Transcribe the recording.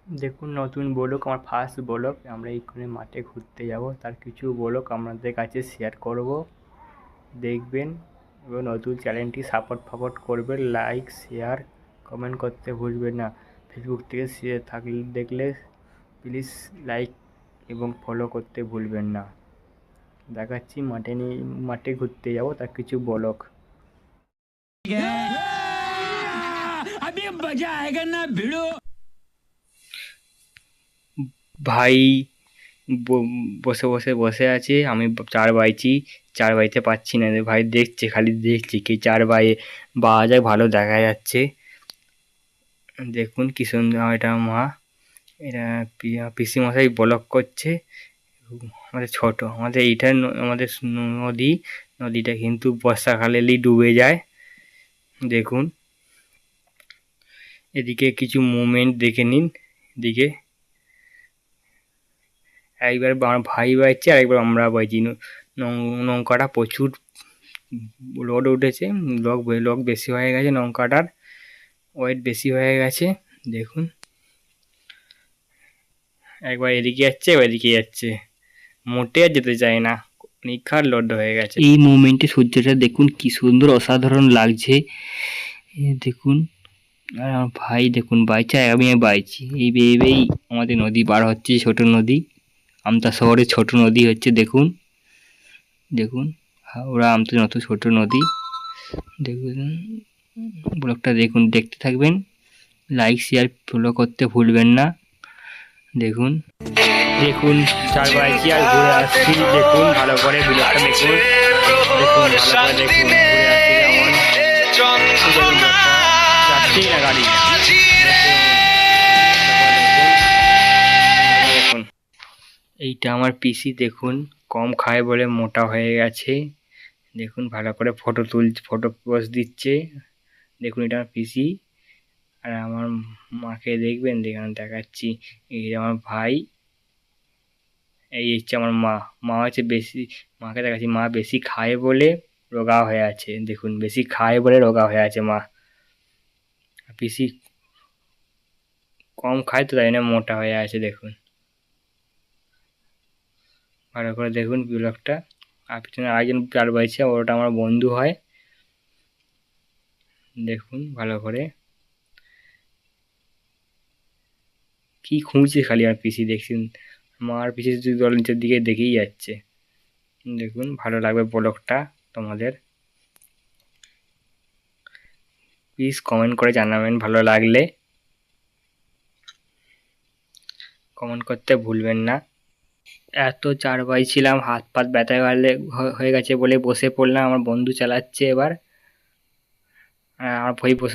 দেখুন নতুন ব্লগ, আমার ফার্স্ট ব্লগ। আমরা এক্ষুনি মাঠে ঘুরতে যাব, তার কিছু ব্লগ আপনাদের কাছে শেয়ার করব, দেখবেন এবং নতুন চ্যানেলটি সাপোর্ট করবেন। লাইক, শেয়ার, কমেন্ট করতে ভুলবেন না। ফেসবুক থেকে থাকলে দেখলে প্লিজ লাইক এবং ফলো করতে ভুলবেন না। দেখাচ্ছি মাঠে ঘুরতে যাব, তার কিছু ব্লগ। ভাই বসে আছে, আমি চার বাইছি, চার বাইতে পাচ্ছি না রে ভাই। দেখছে, খালি দেখছি কি চার বাই পাওয়া যায়, ভালো দেখা যাচ্ছে। দেখুন কি সুন্দর, এটা মা, এটা পিসিমশাই ব্লগ করছে। আমাদের ছোট, আমাদের এইটা আমাদের নদীটা কিন্তু বর্ষাকালে এলেই ডুবে যায়। দেখুন এদিকে কিছু মুভমেন্ট দেখে নিন। এদিকে একবার ভাই বাইছে, আরেকবার আমরা বাইছি। নৌকাটা প্রচুর লোড উঠেছে, লগ বেশি হয়ে গেছে, নৌকাটার ওয়েট বেশি হয়ে গেছে। দেখুন একবার এদিকে যাচ্ছে, একবার এদিকে যাচ্ছে, মোটে আর যেতে চায় না, নিখার লোড হয়ে গেছে। এই মুভমেন্টে সূর্যটা দেখুন কি সুন্দর, অসাধারণ লাগছে। দেখুন আর আমার ভাই দেখুন বাইছে, আমি বাইছি। এই আমাদের নদী পার হচ্ছে, ছোট নদী, আমতা শহরে ছোট নদী হচ্ছে। দেখুন দেখুন হাওড়া আমতা নত ছোট নদী। দেখুন ব্লগটা দেখুন, দেখতে থাকবেন। লাইক, শেয়ার, ফলো করতে ভুলবেন না। দেখুন দেখুন চার বাইছি আর ঘুরে আসছি। দেখুন ভালো করে ব্লগটা দেখুন, দেখুন ভালো করে দেখুন, ঘুরে আসছি যেমন যাচ্ছেই না গাড়ি। দেখুন এইটা আমার পিসি, দেখুন কম খায় বলে মোটা হয়ে গেছে। দেখুন ভালো করে ফটো পোস্ট দিচ্ছে। দেখুন এটা আমার পিসি। আর আমার মাকে দেখবেন, দেখাচ্ছি। এই আমার ভাই, এই হচ্ছে আমার মা হচ্ছে বেশি, মাকে দেখাচ্ছি। মা বেশি খায় বলে রোগা হয়ে আছে। দেখুন বেশি খায় বলে রোগা হয়ে আছে মা। পিসি কম খায় তো, তাই না মোটা হয়ে আছে। দেখুন ভালো করে দেখুন ব্লগটা। আর পিছনে আরেকজন চার বাইছে, ওটা আমার বন্ধু হয়। দেখুন ভালো করে কি খুঁজছে খালি আর পিসি, দেখছেন মার পিসি জল নিচের দিকে দেখেই যাচ্ছে। দেখুন ভালো লাগবে ব্লগটা তোমাদের, প্লিজ কমেন্ট করে জানাবেন ভালো লাগলে, কমেন্ট করতে ভুলবেন না। এত চার ভাই ছিলাম, হাত পাত ব্যথা হয়ে গেছে বলে বসে পড়লাম। আমার বন্ধু চালাচ্ছে এবার, আর আমার ভাই বসে